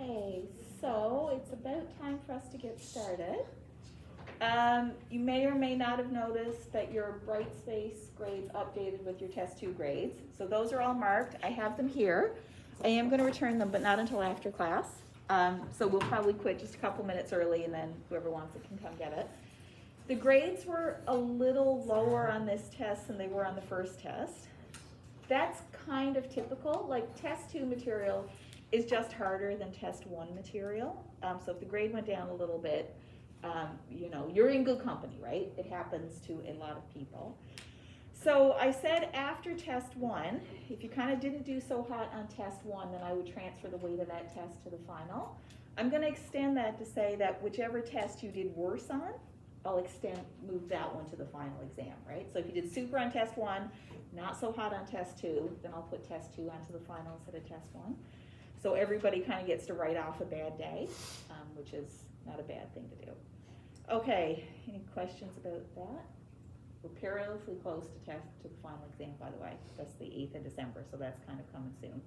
Okay, so it's about time for us to get started. You may or may not have noticed that your Brightspace grades updated with your test 2 grades. So those are all marked. I have them here. I am going to return them, but not until after class. So we'll probably quit just a couple minutes early, and then whoever wants it can come get it. The grades were a little lower on this test than they were on the first test. That's kind of typical. Like test 2 material is just harder than test 1 material. So if the grade went down a little bit, you know, you're in good company, right? It happens to a lot of people. So I said after test 1, if you kind of didn't do so hot on test 1, then I would transfer the weight of that test to the final. I'm going to extend that to say that whichever test you did worse on, I'll move that one to the final exam, right? So if you did super on test 1, not so hot on test 2, then I'll put test 2 onto the final instead of test 1. So everybody kind of gets to write off a bad day, which is not a bad thing to do. Okay, any questions about that? We're perilously close to the final exam, by the way. That's the 8th of December, so that's kind of coming soon.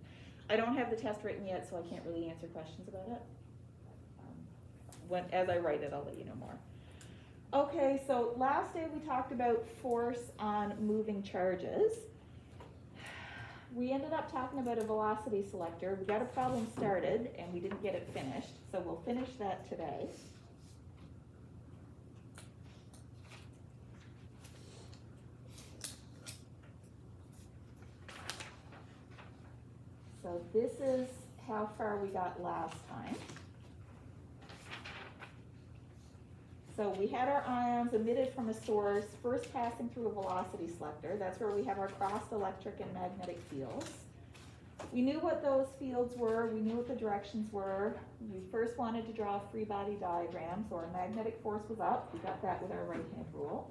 I don't have the test written yet, so I can't really answer questions about it. As I write it, I'll let you know more. Okay, so last day we talked about force on moving charges. We ended up talking about a velocity selector. We got a problem started and we didn't get it finished, so we'll finish that today. So this is how far we got last time. So we had our ions emitted from a source, first passing through a velocity selector. That's where we have our crossed electric and magnetic fields. We knew what those fields were. We knew what the directions were. We first wanted to draw a free body diagram. So our magnetic force was up. We got that with our right-hand rule.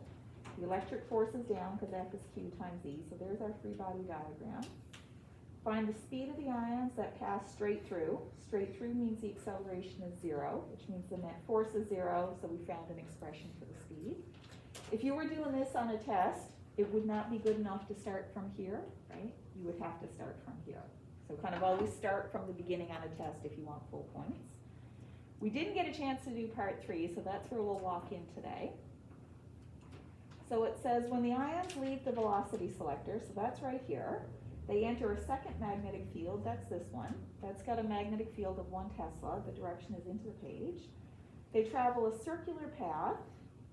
The electric force is down because F is Q times E. So there's our free body diagram. Find the speed of the ions that pass straight through. Straight through means the acceleration is 0, which means the net force is 0, so we found an expression for the speed. If you were doing this on a test, it would not be good enough to start from here, right? You would have to start from here. So kind of always start from the beginning on a test if you want full points. We didn't get a chance to do part 3, so that's where we'll walk in today. So it says when the ions leave the velocity selector, so that's right here, they enter a second magnetic field, that's this one. That's got a magnetic field of 1 Tesla. The direction is into the page. They travel a circular path,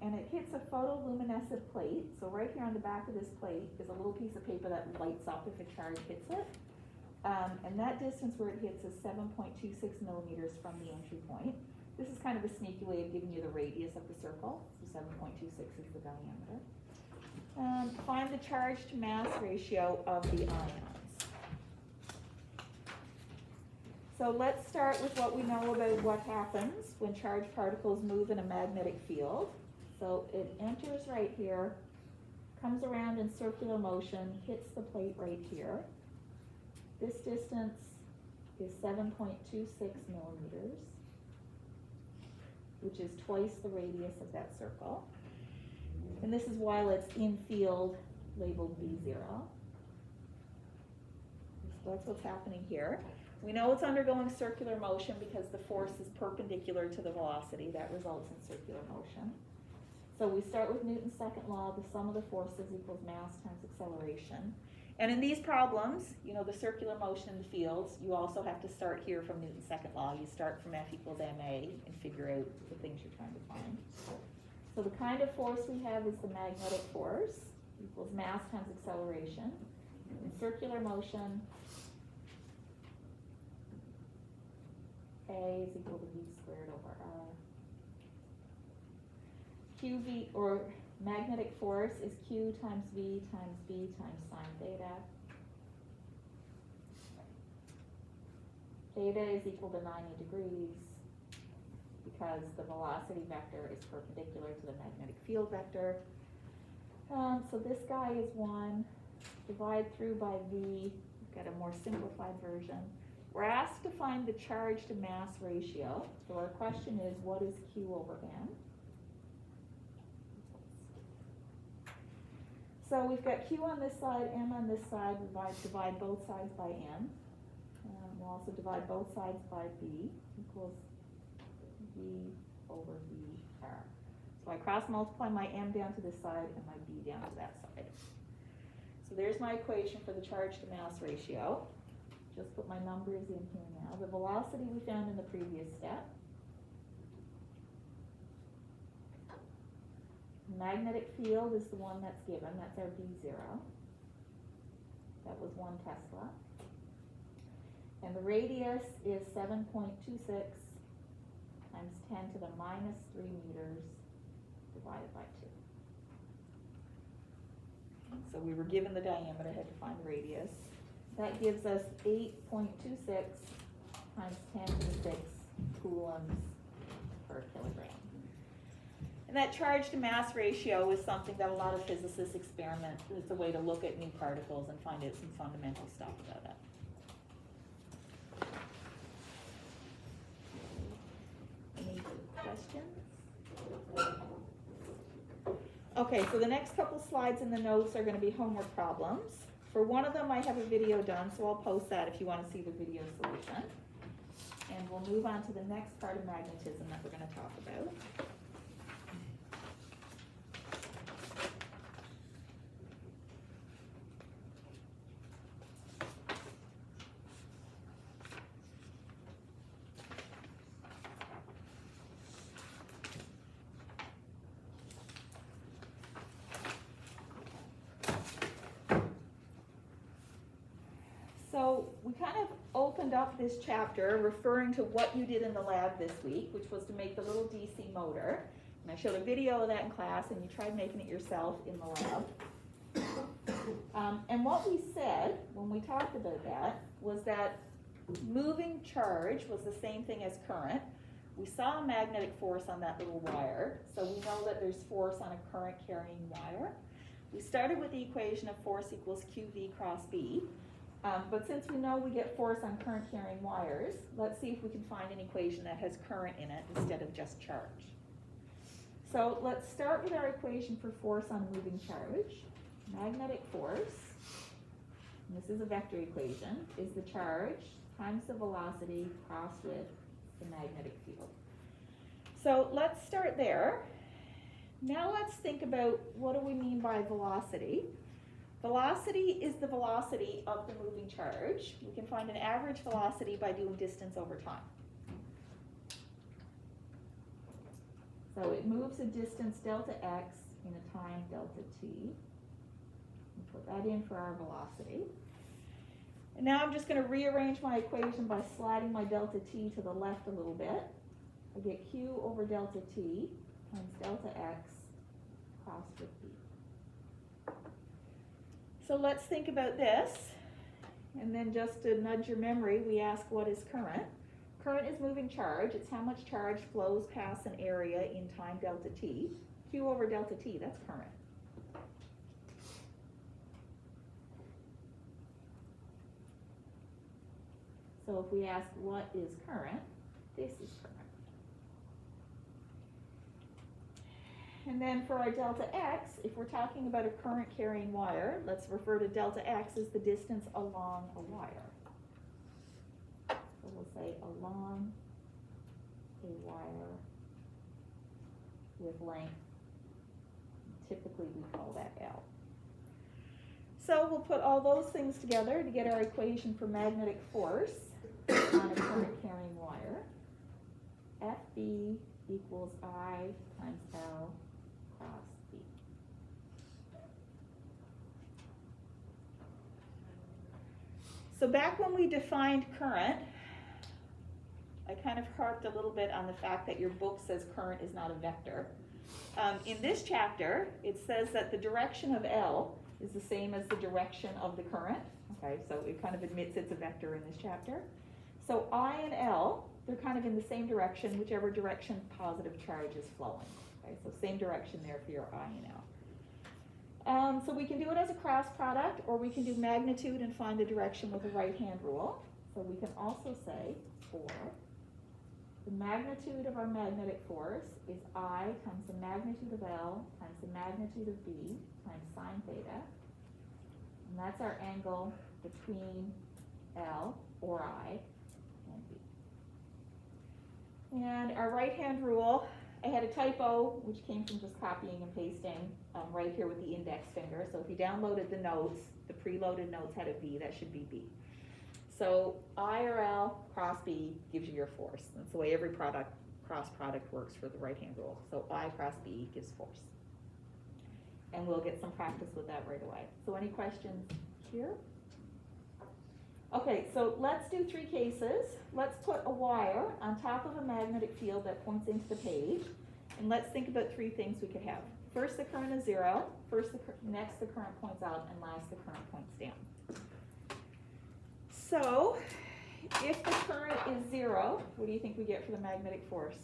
and it hits a photoluminescent plate. So right here on the back of this plate is a little piece of paper that lights up if a charge hits it. And that distance where it hits is 7.26 millimeters from the entry point. This is kind of a sneaky way of giving you the radius of the circle. So 7.26 is the diameter. Find the charge to mass ratio of the ions. So let's start with what we know about what happens when charged particles move in a magnetic field. So it enters right here, comes around in circular motion, hits the plate right here. This distance is 7.26 millimeters, which is twice the radius of that circle. And this is while it's in field labeled V0. So that's what's happening here. We know it's undergoing circular motion because the force is perpendicular to the velocity. That results in circular motion. So we start with Newton's second law. The sum of the forces equals mass times acceleration. And in these problems, you know, the circular motion in the fields, you also have to start here from Newton's second law. You start from F equals ma and figure out the things you're trying to find. So the kind of force we have is the magnetic force equals mass times acceleration. In circular motion, A is equal to V squared over R. QV, or magnetic force, is Q times V times B times sine theta. Theta is equal to 90 degrees because the velocity vector is perpendicular to the magnetic field vector. So this guy is 1. Divide through by V. We've got a more simplified version. We're asked to find the charge to mass ratio. So our question is, what is Q over N? So we've got Q on this side, M on this side. We divide both sides by N. We'll also divide both sides by B equals V over VR. So I cross multiply my M down to this side and my B down to that side. So there's my equation for the charge to mass ratio. Just put my numbers in here now. The velocity we found in the previous step. The magnetic field is the one that's given, that's our V0. That was 1 Tesla. And the radius is 7.26 times 10 to the minus 3 meters divided by 2. So we were given the diameter, had to find the radius. That gives us 8.26 times 10 to the 6 coulombs per kilogram. And that charge to mass ratio is something that a lot of physicists experiment. It's a way to look at new particles and find out some fundamental stuff about it. Any questions? Okay, so the next couple slides in the notes are going to be homework problems. For one of them, I have a video done, so I'll post that if you want to see the video solution. And we'll move on to the next part of magnetism that we're going to talk about. So we kind of opened up this chapter referring to what you did in the lab this week, which was to make the little DC motor. And I showed a video of that in class, and you tried making it yourself in the lab. And what we said when we talked about that was that moving charge was the same thing as current. We saw a magnetic force on that little wire, so we know that there's force on a current carrying wire. We started with the equation of force equals QV cross B. But since we know we get force on current carrying wires, let's see if we can find an equation that has current in it instead of just charge. So let's start with our equation for force on moving charge. Magnetic force, and this is a vector equation, is the charge times the velocity crossed with the magnetic field. So let's start there. Now let's think about what do we mean by velocity. Velocity is the velocity of the moving charge. We can find an average velocity by doing distance over time. So it moves a distance delta x in a time delta t. We put that in for our velocity. And now I'm just going to rearrange my equation by sliding my delta t to the left a little bit. I get q over delta t times delta x crossed with b. So let's think about this, and then just to nudge your memory, we ask what is current. Current is moving charge. It's how much charge flows past an area in time delta t. Q over delta t, that's current. So if we ask what is current, this is current. And then for our delta x, if we're talking about a current carrying wire, let's refer to delta x as the distance along a wire. So we'll say along a wire with length. Typically we call that L. So we'll put all those things together to get our equation for magnetic force on a current carrying wire. FB equals I times L cross B. So back when we defined current, I kind of harped a little bit on the fact that your book says current is not a vector. In this chapter, it says that the direction of L is the same as the direction of the current. Okay, so it kind of admits it's a vector in this chapter. So I and L, they're kind of in the same direction, whichever direction positive charge is flowing. Okay, so same direction there for your I and L. So we can do it as a cross product, or we can do magnitude and find the direction with a right-hand rule. So we can also say for the magnitude of our magnetic force is I times the magnitude of L times the magnitude of B times sine theta. And that's our angle between L or I and B. And our right-hand rule, I had a typo, which came from just copying and pasting right here with the index finger. So if you downloaded the notes, the preloaded notes had a V, that should be B. So I or L cross B gives you your force. That's the way every cross product works for the right-hand rule. So I cross B gives force. And we'll get some practice with that right away. So any questions here? Okay, so let's do 3 cases. Let's put a wire on top of a magnetic field that points into the page. And let's think about 3 things we could have. First, the current is 0. Next, the current points out. And last, the current points down. So, if the current is 0, what do you think we get for the magnetic force?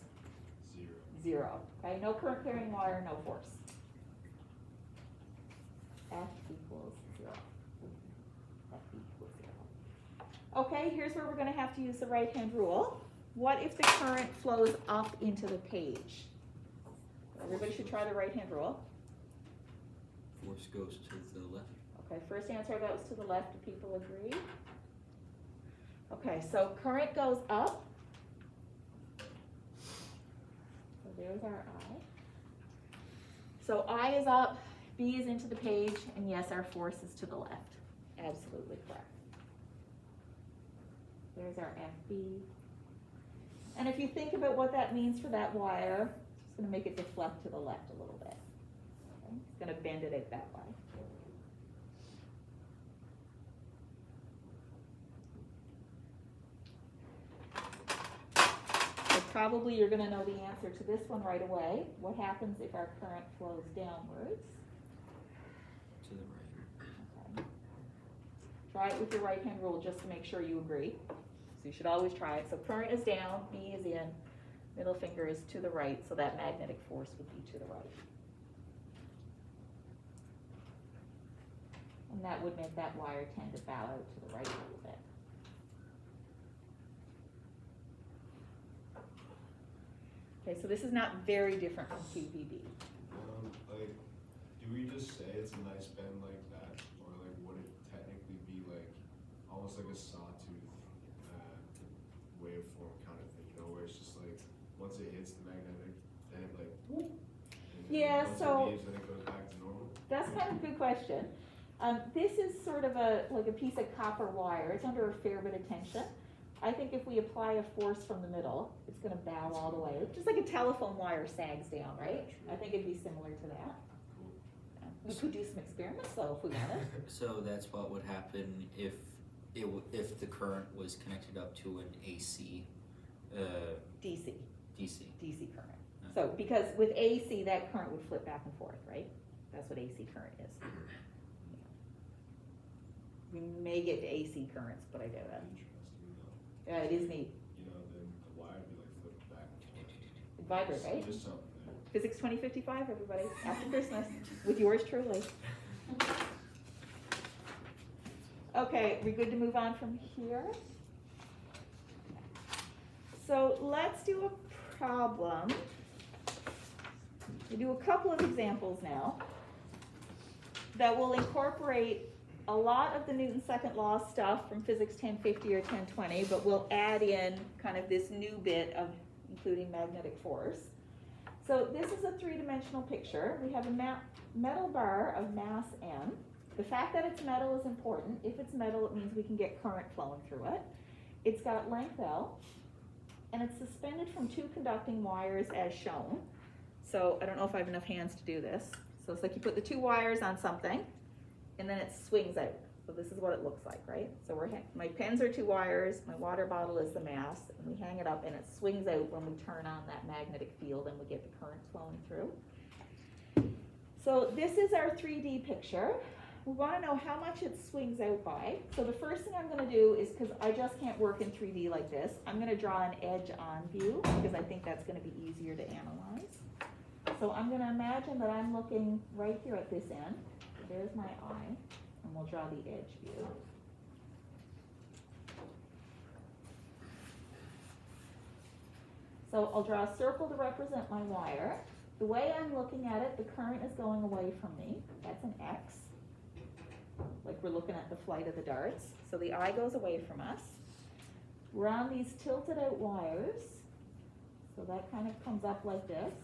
0. Okay, no current carrying wire, no force. F equals 0. F equals 0. Okay, here's where we're going to have to use the right-hand rule. What if the current flows up into the page? Everybody should try the right-hand rule. Force goes to the left. Okay, first answer goes to the left. Do people agree? Okay, so current goes up. So there's our I. So I is up, B is into the page, and yes, our force is to the left. Absolutely correct. There's our FB. And if you think about what that means for that wire, it's going to make it deflect to the left a little bit. Okay? It's going to bend it out that way. So probably you're going to know the answer to this one right away. What happens if our current flows downwards? To the right. Okay. Try it with your right-hand rule just to make sure you agree. So you should always try it. So current is down, B is in, middle finger is to the right, so that magnetic force would be to the right. And that would make that wire tend to bow out to the right a little bit. Okay, so this is not very different from QVB. Like, do we just say it's a nice bend like that, or like would it technically be like almost like a sawtooth waveform kind of thing, you know, where it's just like once it hits the magnetic, then it like whoop, and then Yeah, once so- it leaves, then it goes back to normal. That's kind of a good question. This is sort of like a piece of copper wire. It's under a fair bit of tension. I think if we apply a force from the middle, it's going to bow all the way. Just like a telephone wire sags down, right? I think it'd be similar to that. We could do some experiments though if we wanted. So that's what would happen if if the current was connected up to an AC, DC current. Okay. So because with AC, that current would flip back and forth, right? That's what AC current is. We may get to AC currents, but I doubt it. Interesting though. Yeah, it is neat. You know, then the wire would be like flipped back and forth. It vibrates, right? Just something there. Physics 2055, everybody, after Christmas, with yours truly. Okay, we good to move on from here? So let's do a problem. We do a couple of examples now that will incorporate a lot of the Newton's second law stuff from Physics 1050 or 1020, but we'll add in kind of this new bit of including magnetic force. So this is a 3-dimensional picture. We have a metal bar of mass m. The fact that it's metal is important. If it's metal, it means we can get current flowing through it. It's got length L, and it's suspended from 2 conducting wires as shown. So I don't know if I have enough hands to do this. So it's like you put the 2 wires on something, and then it swings out. So this is what it looks like, right? So my pens are 2 wires, my water bottle is the mass, and we hang it up and it swings out when we turn on that magnetic field and we get the current flowing through. So this is our 3D picture. We want to know how much it swings out by. So the first thing I'm going to do is, because I just can't work in 3D like this, I'm going to draw an edge-on view because I think that's going to be easier to analyze. So I'm going to imagine that I'm looking right here at this end. There's my eye, and we'll draw the edge view. So I'll draw a circle to represent my wire. The way I'm looking at it, the current is going away from me. That's an X, like we're looking at the flight of the darts. So the eye goes away from us. We're on these tilted out wires, so that kind of comes up like this.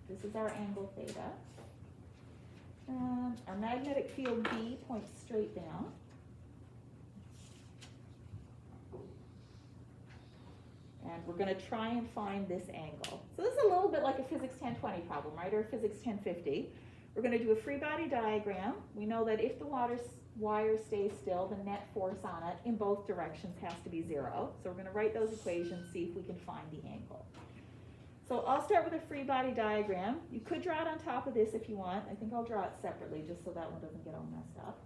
This is our angle theta. Our magnetic field B points straight down. And we're going to try and find this angle. So this is a little bit like a physics 1020 problem, right, or a physics 1050. We're going to do a free body diagram. We know that if the wire stays still, the net force on it in both directions has to be 0. So we're going to write those equations, see if we can find the angle. So I'll start with a free body diagram. You could draw it on top of this if you want. I think I'll draw it separately just so that one doesn't get all messed up.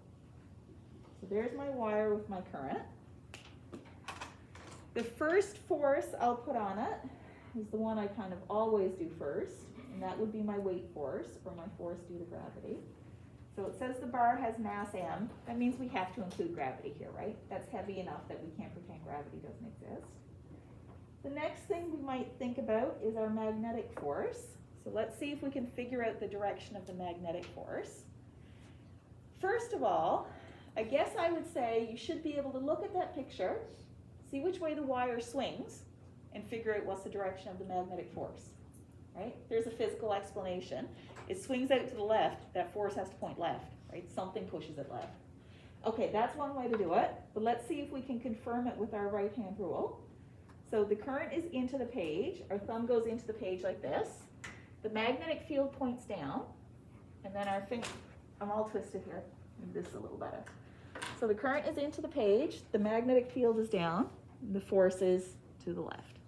So there's my wire with my current. The first force I'll put on it is the one I kind of always do first, and that would be my weight force, or my force due to gravity. So it says the bar has mass m. That means we have to include gravity here, right? That's heavy enough that we can't pretend gravity doesn't exist. The next thing we might think about is our magnetic force. So let's see if we can figure out the direction of the magnetic force. First of all, I guess I would say you should be able to look at that picture, see which way the wire swings, and figure out what's the direction of the magnetic force, right? There's a physical explanation. It swings out to the left, that force has to point left, right? Something pushes it left. Okay, that's one way to do it, but let's see if we can confirm it with our right-hand rule. So the current is into the page, our thumb goes into the page like this. The magnetic field points down, and then our finger, I'm all twisted here, maybe this is a little better. So the current is into the page, the magnetic field is down, and the force is to the left.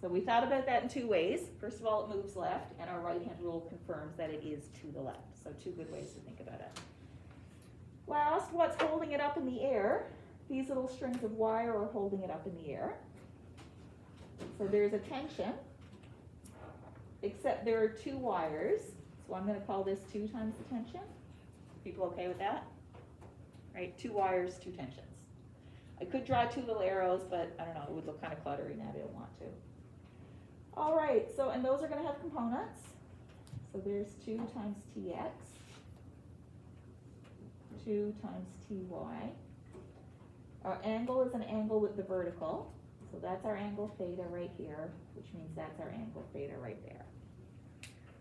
So we thought about that in two ways. First of all, it moves left, and our right-hand rule confirms that it is to the left. So two good ways to think about it. Last, what's holding it up in the air? These little strings of wire are holding it up in the air. So there's a tension, except there are two wires. So I'm going to call this 2 times the tension. People okay with that? Right, 2 wires, 2 tensions. I could draw 2 little arrows, but I don't know, it would look kind of cluttery and I don't want to. All right, so, and those are going to have components. So there's 2 times Tx, 2 times Ty. Our angle is an angle with the vertical. So that's our angle theta right here, which means that's our angle theta right there.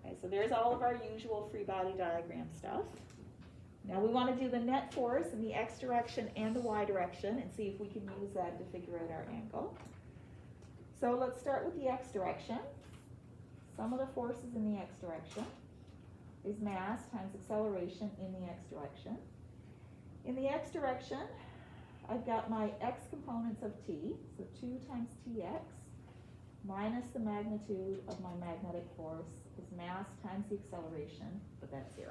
Okay, so there's all of our usual free body diagram stuff. Now we want to do the net force in the x direction and the y direction and see if we can use that to figure out our angle. So let's start with the x direction. Sum of the forces in the x direction is mass times acceleration in the x direction. In the x direction, I've got my x components of t, so 2 times Tx minus the magnitude of my magnetic force is mass times the acceleration, but that's 0.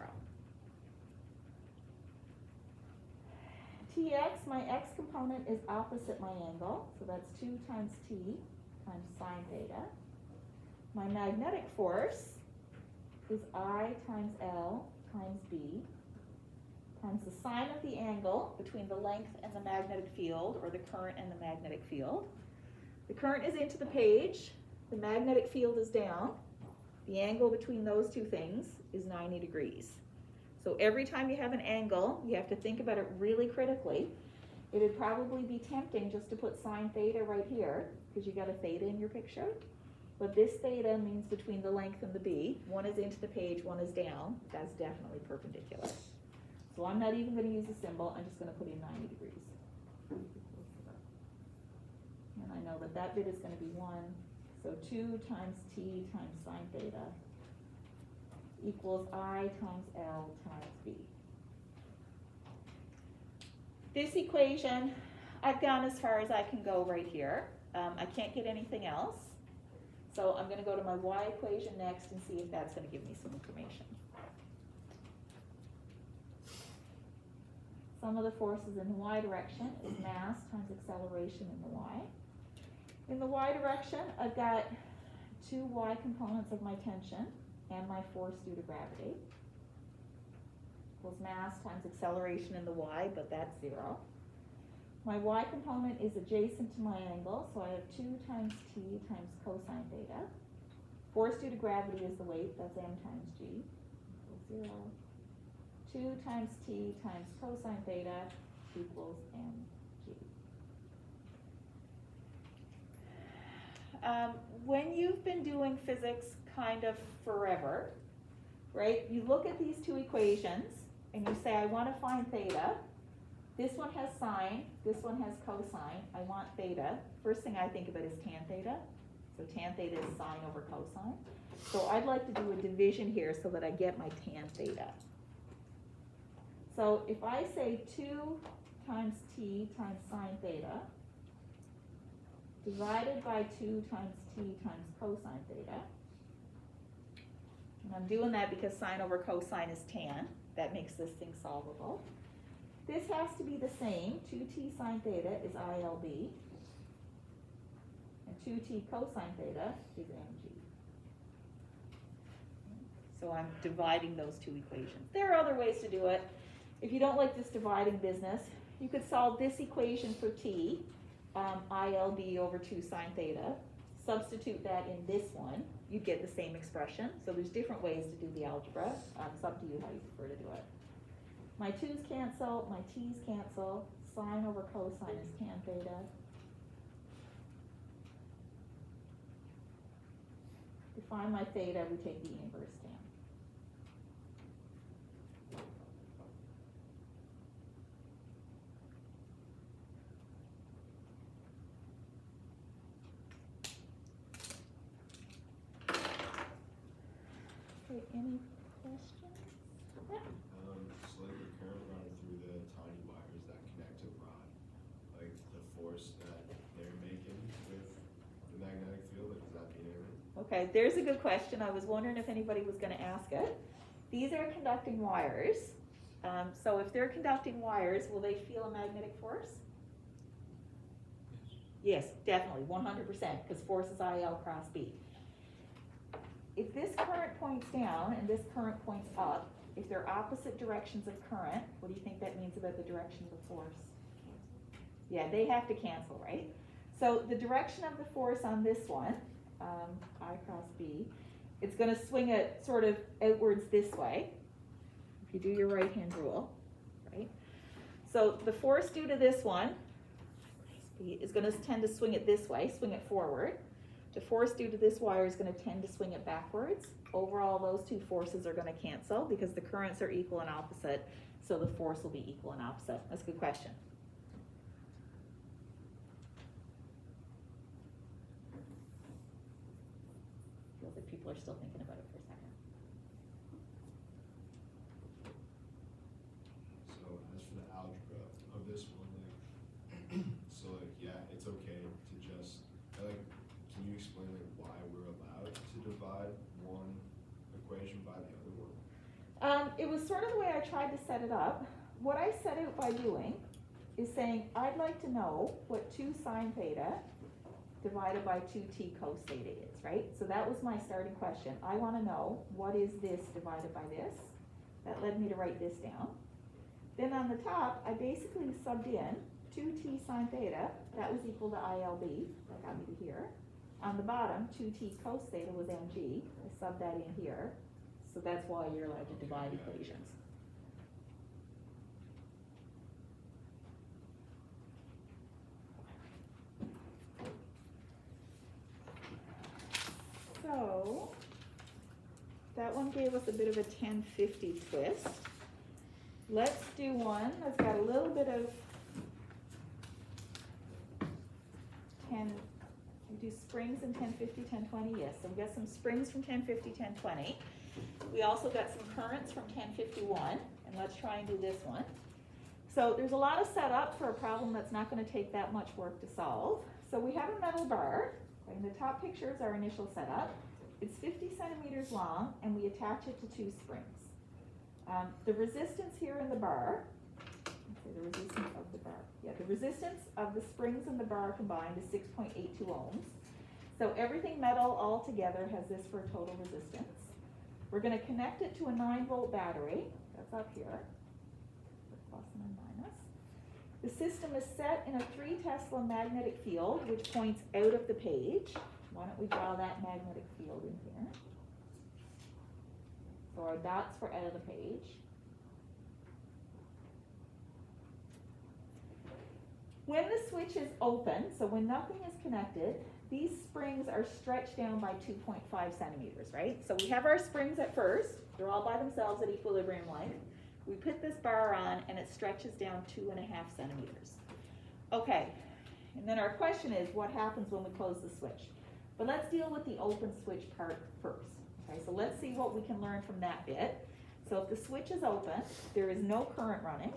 Tx, my x component is opposite my angle, so that's 2 times t times sine theta. My magnetic force is I times L times B times the sine of the angle between the length and the magnetic field, or the current and the magnetic field. The current is into the page, the magnetic field is down. The angle between those two things is 90 degrees. So every time you have an angle, you have to think about it really critically. It would probably be tempting just to put sine theta right here, because you got a theta in your picture. But this theta means between the length and the B. One is into the page, one is down. That's definitely perpendicular. So I'm not even going to use a symbol, I'm just going to put in 90 degrees. And I know that that bit is going to be 1. So 2 times t times sine theta equals I times L times B. This equation, I've gone as far as I can go right here. I can't get anything else. So I'm going to go to my y equation next and see if that's going to give me some information. Sum of the forces in the y direction is mass times acceleration in the y. In the y direction, I've got 2 y components of my tension and my force due to gravity. Equals mass times acceleration in the y, but that's 0. My y component is adjacent to my angle, so I have 2 times t times cosine theta. Force due to gravity is the weight, that's m times g, equals 0. 2 times t times cosine theta equals mg. When you've been doing physics kind of forever, right, you look at these two equations and you say, I want to find theta. This one has sine, this one has cosine. I want theta. First thing I think about is tan theta. So tan theta is sine over cosine. So I'd like to do a division here so that I get my tan theta. So if I say 2 times t times sine theta divided by 2 times t times cosine theta, and I'm doing that because sine over cosine is tan. That makes this thing solvable. This has to be the same. 2t sine theta is ILB, and 2t cosine theta is mg. So I'm dividing those two equations. There are other ways to do it. If you don't like this dividing business, you could solve this equation for t, ILB over 2 sine theta. Substitute that in this one, you'd get the same expression. So there's different ways to do the algebra. It's up to you how you prefer to do it. My 2's cancel, my t's cancel. Sine over cosine is tan theta. To find my theta, we take the inverse tan. Okay, any questions? Yeah. So like the current running through the tiny wires that connect to rod, like the force that they're making with the magnetic field, like, does that mean anything? Okay, there's a good question. I was wondering if anybody was going to ask it. These are conducting wires. So if they're conducting wires, will they feel a magnetic force? Yes, definitely, 100%, because force is IL cross B. If this current points down and this current points up, if they're opposite directions of current, what do you think that means about the direction of the force? Yeah, they have to cancel, right? So the direction of the force on this one, I cross B, it's going to swing it sort of outwards this way, if you do your right-hand rule, right? So the force due to this one is going to tend to swing it this way, swing it forward. The force due to this wire is going to tend to swing it backwards. Overall, those two forces are going to cancel because the currents are equal and opposite, so the force will be equal and opposite. That's a good question. Feels like people are still thinking about it for a second. So as for the algebra of this one, like, so like, yeah, it's okay to just, like, can you explain like why we're allowed to divide one equation by the other one? It was sort of the way I tried to set it up. What I set out by doing is saying, I'd like to know what 2 sine theta divided by 2t cos theta is, right? So that was my starting question. I want to know what is this divided by this. That led me to write this down. Then on the top, I basically subbed in 2t sine theta, that was equal to ILB, that got me to here. On the bottom, 2t cos theta was mg, I subbed that in here. So that's why you're allowed to divide equations. So, that one gave us a bit of a 1050 twist. Let's do one that's got a little bit of 10, we do springs in 1050, 1020, yes. So we got some springs from 1050, 1020. We also got some currents from 1051, and let's try and do this one. So there's a lot of setup for a problem that's not going to take that much work to solve. So we have a metal bar. In the top picture is our initial setup. It's 50 centimeters long, and we attach it to 2 springs. The resistance here in the bar, let's say the resistance of the bar. Yeah, the resistance of the springs in the bar combined is 6.82 ohms. So everything metal all together has this for a total resistance. We're going to connect it to a 9-volt battery. That's up here. Plus and a minus. The system is set in a 3 Tesla magnetic field, which points out of the page. Why don't we draw that magnetic field in here? So our dots for out of the page. When the switch is open, so when nothing is connected, these springs are stretched down by 2.5 centimeters, right? So we have our springs at first, they're all by themselves at equilibrium length. We put this bar on and it stretches down 2.5 centimeters. Okay, and then our question is, what happens when we close the switch? But let's deal with the open switch part first. Okay, so let's see what we can learn from that bit. So if the switch is open, there is no current running.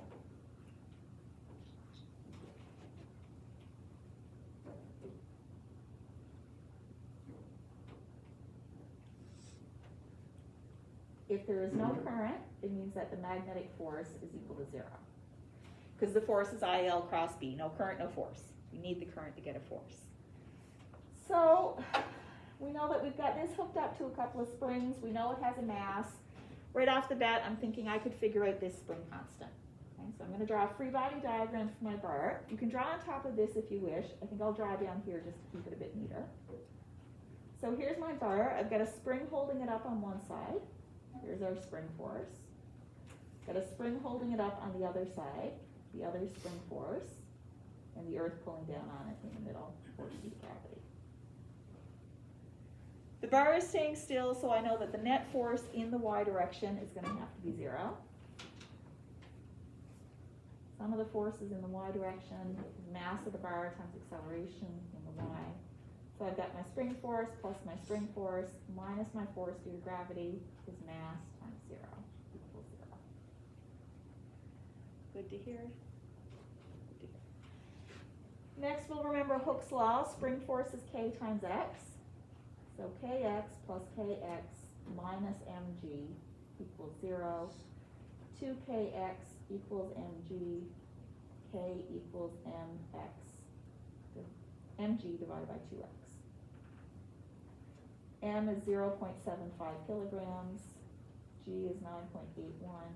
If there is no current, it means that the magnetic force is equal to 0. Because the force is IL cross B, no current, no force. We need the current to get a force. So we know that we've got this hooked up to a couple of springs. We know it has a mass. Right off the bat, I'm thinking I could figure out this spring constant. Okay, so I'm going to draw a free body diagram for my bar. You can draw on top of this if you wish. I think I'll draw down here just to keep it a bit neater. So here's my bar. I've got a spring holding it up on one side. Here's our spring force. Got a spring holding it up on the other side, the other spring force, and the earth pulling down on it in the middle, force due to gravity. The bar is staying still, so I know that the net force in the y direction is going to have to be 0. Sum of the forces in the y direction, mass of the bar times acceleration in the y. So I've got my spring force plus my spring force minus my force due to gravity is mass times 0 equals 0. Good to hear? Good to hear. Next, we'll remember Hooke's law. Spring force is K times X. So Kx plus Kx minus mg equals 0. 2Kx equals mg. K equals mx. Mg divided by 2x. M is 0.75 kilograms, G is 9.81.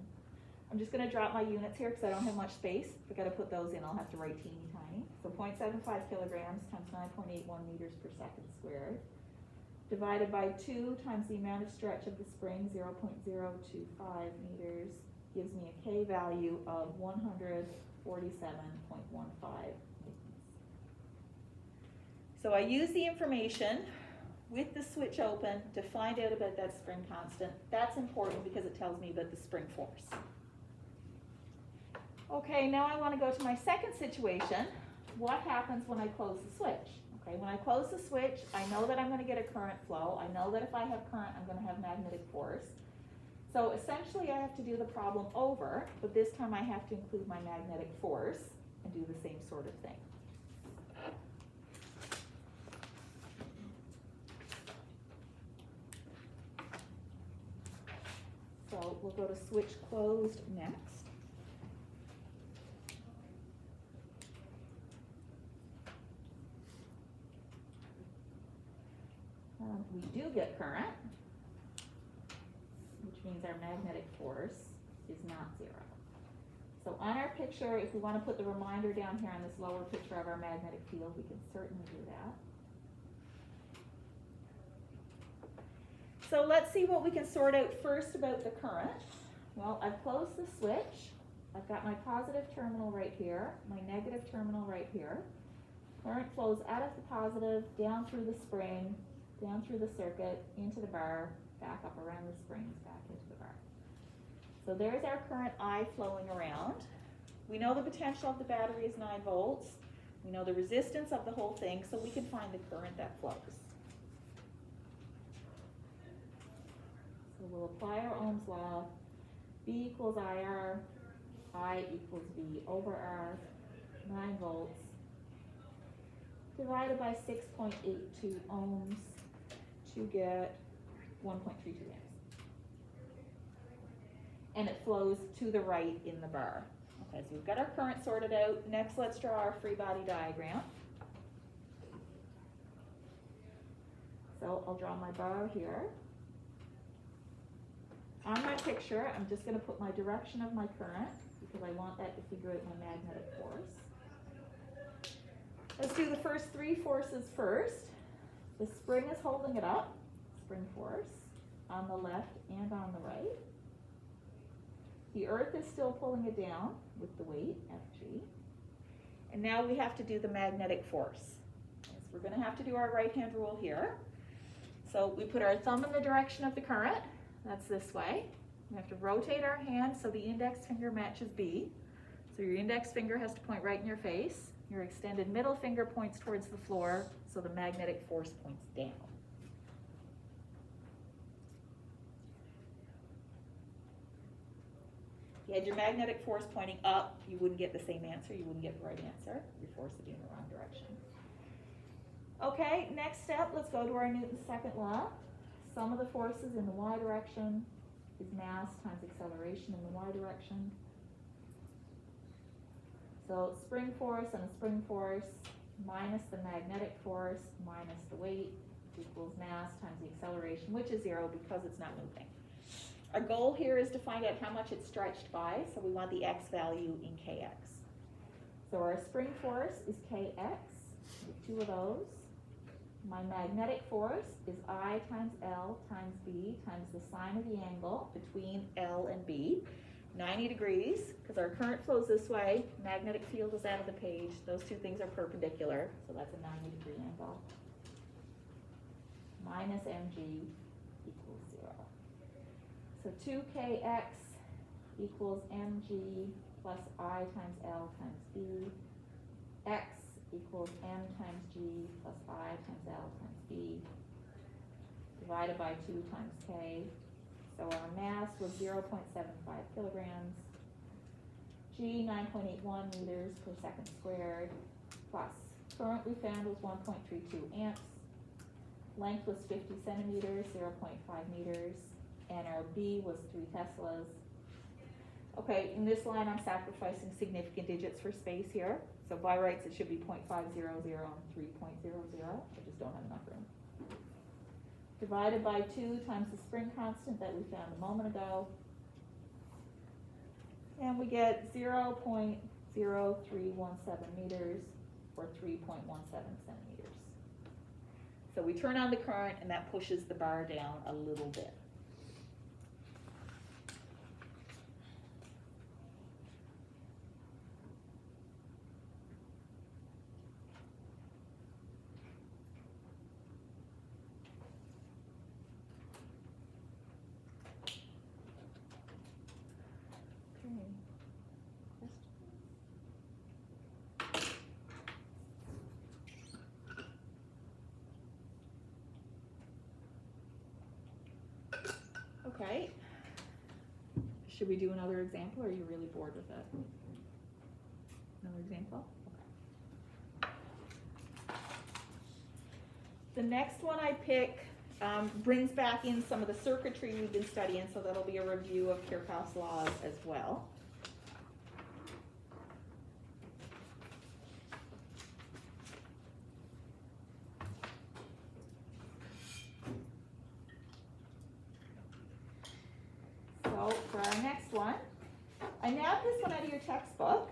I'm just going to drop my units here because I don't have much space. If I've got to put those in, I'll have to write teeny tiny. So 0.75 kilograms times 9.81 meters per second squared, divided by 2 times the amount of stretch of the spring, 0.025 meters, gives me a K value of 147.15. So I use the information with the switch open to find out about that spring constant. That's important because it tells me about the spring force. Okay, now I want to go to my second situation. What happens when I close the switch? Okay, when I close the switch, I know that I'm going to get a current flow. I know that if I have current, I'm going to have magnetic force. So essentially I have to do the problem over, but this time I have to include my magnetic force and do the same sort of thing. So we'll go to switch closed next. We do get current, which means our magnetic force is not 0. So on our picture, if we want to put the reminder down here on this lower picture of our magnetic field, we can certainly do that. So let's see what we can sort out first about the current. Well, I've closed the switch. I've got my positive terminal right here, my negative terminal right here. Current flows out of the positive, down through the spring, down through the circuit, into the bar, back up around the springs, back into the bar. So there's our current I flowing around. We know the potential of the battery is 9 volts. We know the resistance of the whole thing, so we can find the current that flows. So we'll apply our Ohm's law. V equals IR, I equals V over R, 9 volts, divided by 6.82 ohms to get 1.32 amps. And it flows to the right in the bar. Okay, so we've got our current sorted out. Next, let's draw our free body diagram. So I'll draw my bar here. On my picture, I'm just going to put my direction of my current because I want that to figure out my magnetic force. Let's do the first 3 forces first. The spring is holding it up, spring force, on the left and on the right. The earth is still pulling it down with the weight, Fg. And now we have to do the magnetic force. So we're gonna have to do our right-hand rule here. So we put our thumb in the direction of the current, that's this way. We have to rotate our hand so the index finger matches B. So your index finger has to point right in your face. Your extended middle finger points towards the floor, so the magnetic force points down. If you had your magnetic force pointing up, you wouldn't get the same answer, you wouldn't get the right answer. Your force would be in the wrong direction. Okay, next step, let's go to our Newton's second law. Sum of the forces in the y direction is mass times acceleration in the y direction. So spring force and a spring force minus the magnetic force minus the weight equals mass times the acceleration, which is 0 because it's not moving. Our goal here is to find out how much it's stretched by, so we want the x value in kx. So our spring force is kx, with 2 of those. My magnetic force is I times L times B times the sine of the angle between L and B, 90 degrees, because our current flows this way, magnetic field is out of the page, those two things are perpendicular, so that's a 90-degree angle. Minus mg equals 0. So 2kx equals mg plus I times L times B, x equals m times g plus I times L times B, divided by 2 times k. So our mass was 0.75 kilograms, g 9.81 meters per second squared, plus current we found was 1.32 amps, length was 50 centimeters, 0.5 meters, and our B was 3 teslas. Okay, in this line I'm sacrificing significant digits for space here. So by rights it should be 0.500 and 3.00. I just don't have enough room. Divided by 2 times the spring constant that we found a moment ago. And we get 0.0317 meters or 3.17 centimeters. So we turn on the current and that pushes the bar down a little bit. Okay. Should we do another example, or are you really bored with it? Another example? Okay. The next one I pick brings back in some of the circuitry we've been studying, so that'll be a review of Kirchhoff's laws as well. So for our next one, I nabbed this one out of your textbook.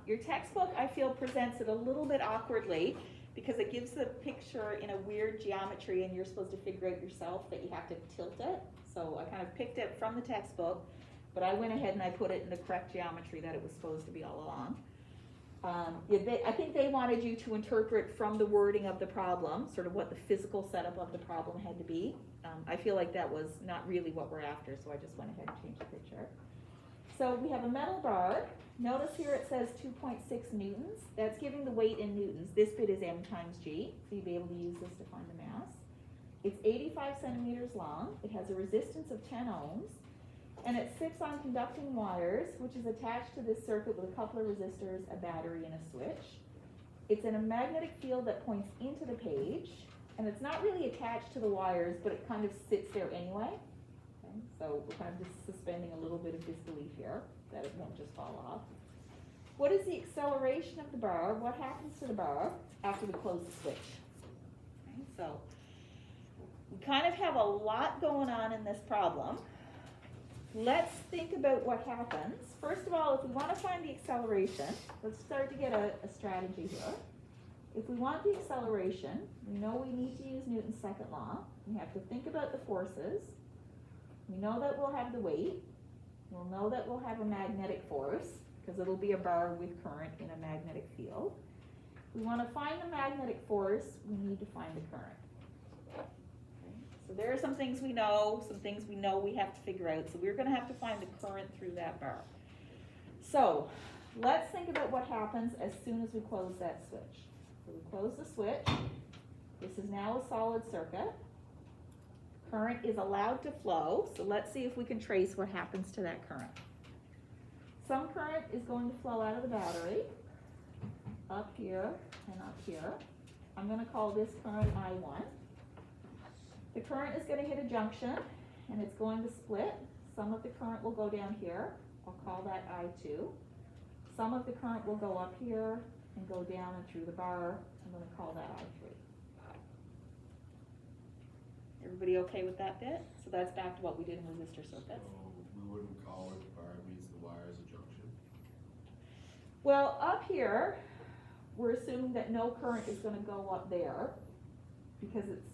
Your textbook, I feel, presents it a little bit awkwardly because it gives the picture in a weird geometry and you're supposed to figure out yourself that you have to tilt it. So I kind of picked it from the textbook, but I went ahead and I put it in the correct geometry that it was supposed to be all along. I think they wanted you to interpret from the wording of the problem, sort of what the physical setup of the problem had to be. I feel like that was not really what we're after, so I just went ahead and changed the picture. So we have a metal bar. Notice here it says 2.6 newtons. That's giving the weight in newtons. This bit is m times g, so you'll be able to use this to find the mass. It's 85 centimeters long. It has a resistance of 10 ohms. And it sits on conducting wires, which is attached to this circuit with a couple of resistors, a battery, and a switch. It's in a magnetic field that points into the page, and it's not really attached to the wires, but it kind of sits there anyway. Okay? So we're kind of just suspending a little bit of disbelief here that it won't just fall off. What is the acceleration of the bar? What happens to the bar after we close the switch? Okay? So we kind of have a lot going on in this problem. Let's think about what happens. First of all, if we want to find the acceleration, let's start to get a strategy here. If we want the acceleration, we know we need to use Newton's second law. We have to think about the forces. We know that we'll have the weight. We'll know that we'll have a magnetic force. because it'll be a bar with current in a magnetic field. We want to find the magnetic force, we need to find the current. Okay, so there are some things we know we have to figure out, so we're going to have to find the current through that bar. So let's think about what happens as soon as we close that switch. So we close the switch, this is now a solid circuit. Current is allowed to flow, so let's see if we can trace what happens to that current. Some current is going to flow out of the battery, up here and up here. I'm going to call this current I1. The current is going to hit a junction, and it's going to split. Some of the current will go down here. I'll call that I2. Some of the current will go up here and go down and through the bar. I'm going to call that I3. Everybody okay with that bit? So that's back to what we did in resistor circuits. So we wouldn't call where the bar meets the wire as a junction? Well, up here, we're assuming that no current is going to go up there because it's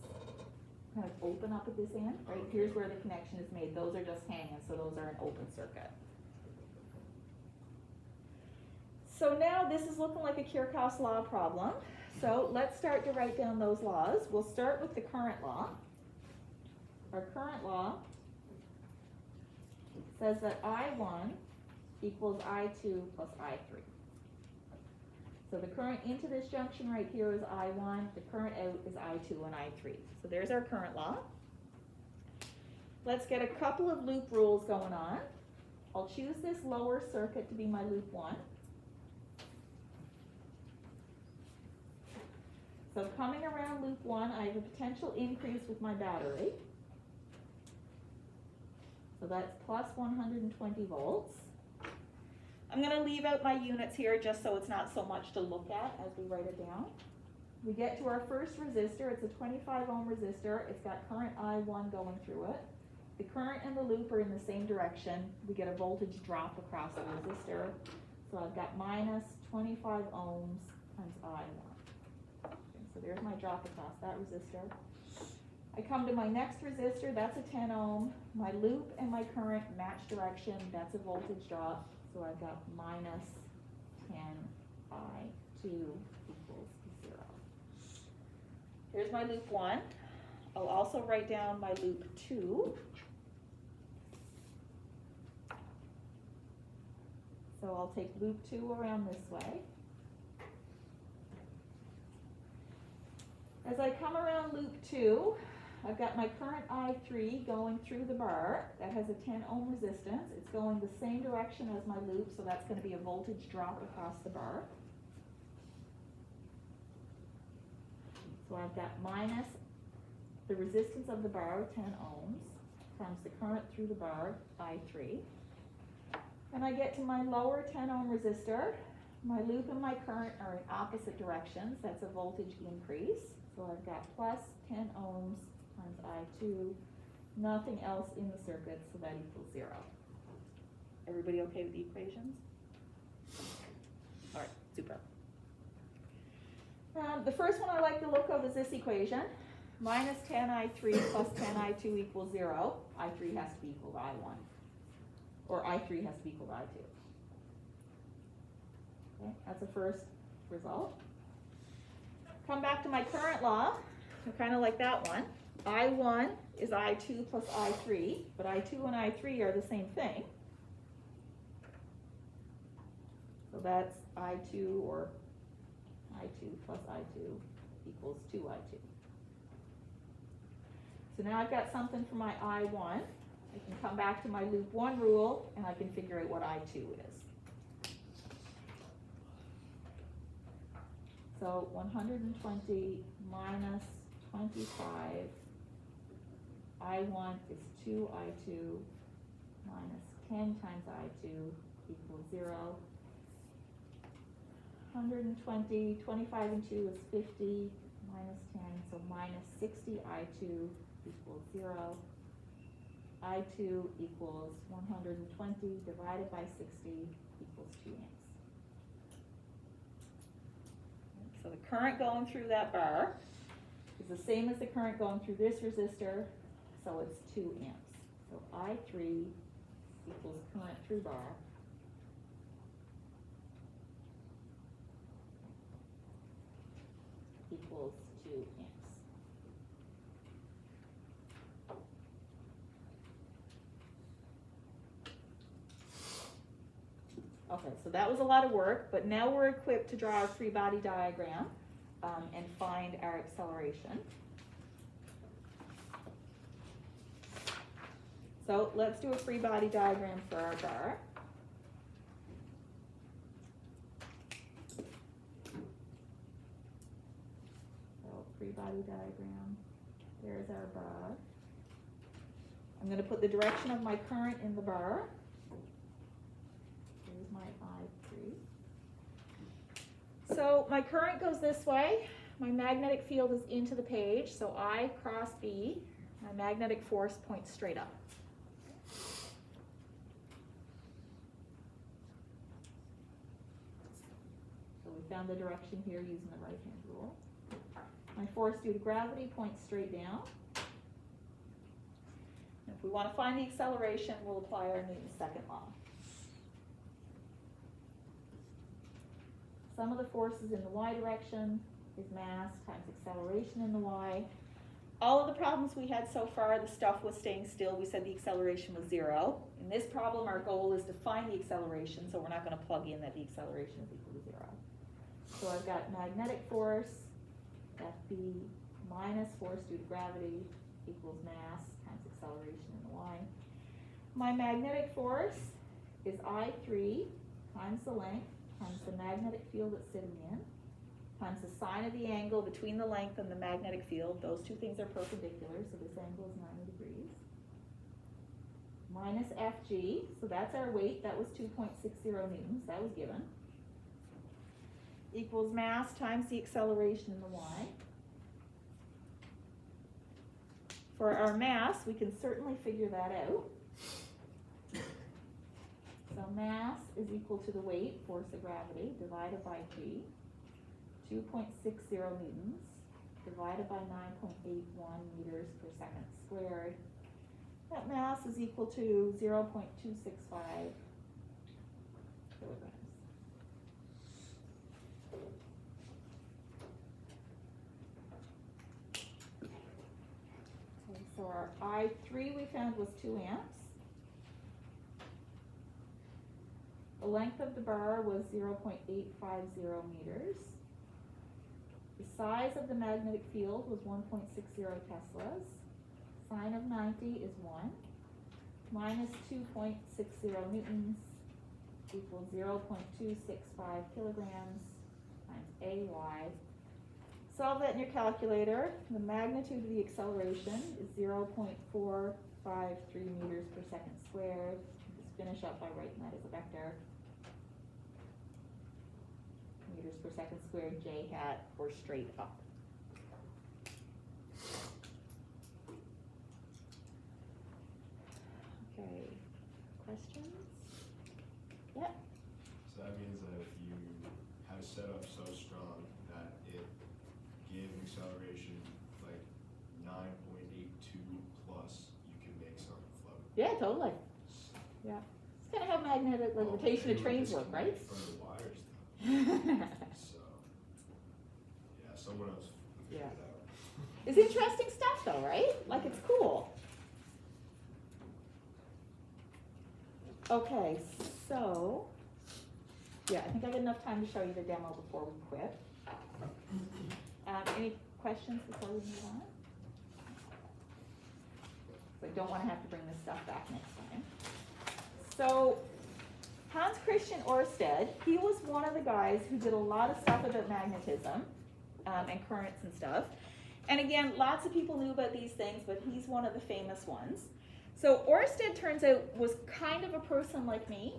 kind of open up at this end, right? Okay. Here's where the connection is made. Those are just hanging, so those are an open circuit. So now this is looking like a Kirchhoff's law problem. So let's start to write down those laws. We'll start with the current law. Our current law says that I1 equals I2 plus I3. So the current into this junction right here is I1, the current out is I2 and I3. So there's our current law. Let's get a couple of loop rules going on. I'll choose this lower circuit to be my loop 1. So coming around loop 1, I have a potential increase with my battery. So that's plus 120 volts. I'm going to leave out my units here just so it's not so much to look at as we write it down. We get to our first resistor. It's a 25 ohm resistor. It's got current I1 going through it. The current and the loop are in the same direction. We get a voltage drop across the resistor. So I've got minus 25 ohms times I1. Okay, so there's my drop across that resistor. I come to my next resistor. That's a 10 ohm. My loop and my current match direction. That's a voltage drop. So I've got minus 10 I2 equals 0. Here's my loop 1. I'll also write down my loop 2. So I'll take loop 2 around this way. As I come around loop 2, I've got my current I3 going through the bar. That has a 10 ohm resistance. It's going the same direction as my loop, so that's going to be a voltage drop across the bar. So I've got minus the resistance of the bar, 10 ohms, times the current through the bar, I3. And I get to my lower 10 ohm resistor. My loop and my current are in opposite directions. That's a voltage increase. So I've got plus 10 ohms times I2, nothing else in the circuit, so that equals 0. Everybody okay with the equations? All right, super. The first one I like the look of is this equation. Minus 10 I3 plus 10 I2 equals 0. I3 has to be equal to I1. Or I3 has to be equal to I2. Okay, that's the first result. Come back to my current law. I kind of like that one. I1 is I2 plus I3, but I2 and I3 are the same thing. So that's I2 or I2 plus I2 equals 2I2. So now I've got something for my I1. I can come back to my loop 1 rule and I can figure out what I2 is. So 120 minus 25, I1 is 2I2 minus 10 times I2 equals 0. 120, 25 and 2 is 50, minus 10, so minus 60 I2 equals 0. I2 equals 120 divided by 60 equals 2 amps. So the current going through that bar is the same as the current going through this resistor, so it's 2 amps. So I3 equals current through bar Okay, so that was a lot of work, but now we're equipped to draw a free body diagram and find our acceleration. So let's do a free body diagram for our bar. So free body diagram, there's our bar. I'm going to put the direction of my current in the bar. Here's my I3. So my current goes this way. My magnetic field is into the page, so I cross B. My magnetic force points straight up. So we found the direction here using the right-hand rule. My force due to gravity points straight down. If we want to find the acceleration, we'll apply our Newton's second law. Sum of the forces in the y direction is mass times acceleration in the y. All of the problems we had so far, the stuff was staying still. We said the acceleration was 0. In this problem, our goal is to find the acceleration, so we're not going to plug in that the acceleration is equal to 0. So I've got magnetic force, FB, minus force due to gravity equals mass times acceleration in the y. My magnetic force is I3 times the length times the magnetic field it's sitting in times the sine of the angle between the length and the magnetic field. Those two things are perpendicular, so this angle is 90 degrees. Minus Fg, so that's our weight. That was 2.60 newtons. That was given. Equals mass times the acceleration in the y. For our mass, we can certainly figure that out. So mass is equal to the weight, force of gravity, divided by g. 2.60 newtons, divided by 9.81 meters per second squared. That mass is equal to 0.265 kilograms. Okay, so our I3 we found was 2 amps. The length of the bar was 0.850 meters. The size of the magnetic field was 1.60 teslas. Sine of 90 is 1. Minus 2.60 newtons equals 0.265 kilograms times AY. Solve that in your calculator. The magnitude of the acceleration is 0.453 meters per second squared. Just finish up by writing that as a vector. Meters per second squared, J hat, or straight up. Okay, questions? Yep. So that means that if you have it set up so strong that it gives acceleration like 9.82 plus, you can make something float. Yeah, totally. Yeah. It's kind of how magnetic levitation of trains work, right? From the wires though. So, yeah, someone else figured it out. It's interesting stuff though, right? Like, it's cool. Okay, so, yeah, I think I got enough time to show you the demo before we quit. Any questions before we move on? So I don't want to have to bring this stuff back next time. So, Hans Christian Ørsted, he was one of the guys who did a lot of stuff about magnetism and currents and stuff. And again, lots of people knew about these things, but he's one of the famous ones. So Ørsted, turns out, was kind of a person like me.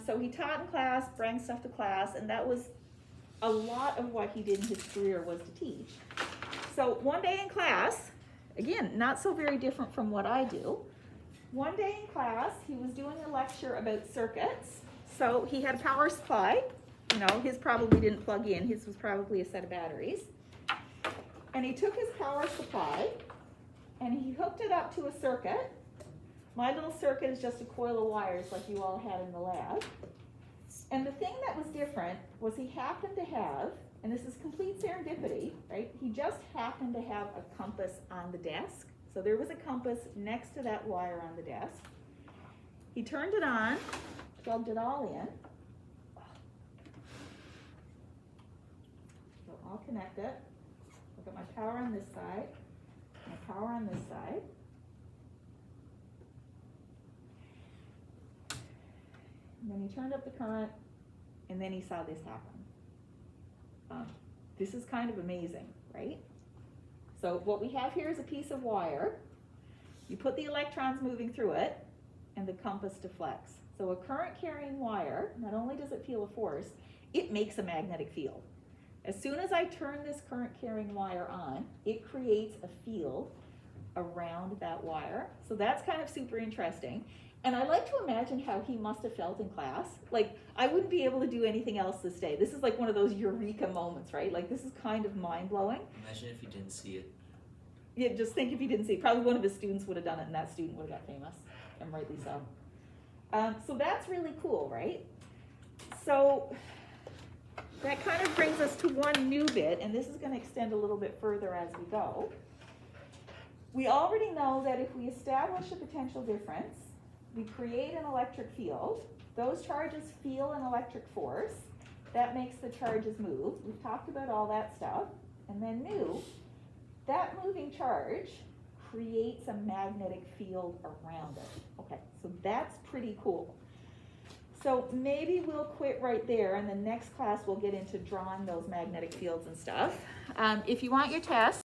So he taught in class, brought stuff to class, and that was a lot of what he did in his career was to teach. So one day in class, again, not so very different from what I do. One day in class, he was doing a lecture about circuits. So he had a power supply. You know, his probably didn't plug in. His was probably a set of batteries. And he took his power supply and he hooked it up to a circuit. My little circuit is just a coil of wires like you all had in the lab. And the thing that was different was he happened to have, and this is complete serendipity, right? He just happened to have a compass on the desk. So there was a compass next to that wire on the desk. He turned it on, plugged it all in, I'll connect it. I've got my power on this side, my power on this side. And then he turned up the current, and then he saw this happen. This is kind of amazing, right? So what we have here is a piece of wire. You put the electrons moving through it, and the compass deflects. So a current carrying wire, not only does it feel a force, it makes a magnetic field. As soon as I turn this current carrying wire on, it creates a field around that wire. So that's kind of super interesting. And I like to imagine how he must have felt in class. Like, I wouldn't be able to do anything else this day. This is like one of those eureka moments, right? Like, this is kind of mind-blowing. Imagine if you didn't see it. Yeah, just think if you didn't see it. Probably one of his students would have done it, and that student would have got famous, and rightly so. So that's really cool, right? So that kind of brings us to one new bit, and this is going to extend a little bit further as we go. We already know that if we establish a potential difference, we create an electric field. Those charges feel an electric force. That makes the charges move. We've talked about all that stuff. And then new, that moving charge creates a magnetic field around it. Okay, so that's pretty cool. So maybe we'll quit right there, and the next class we'll get into drawing those magnetic fields and stuff. If you want your test,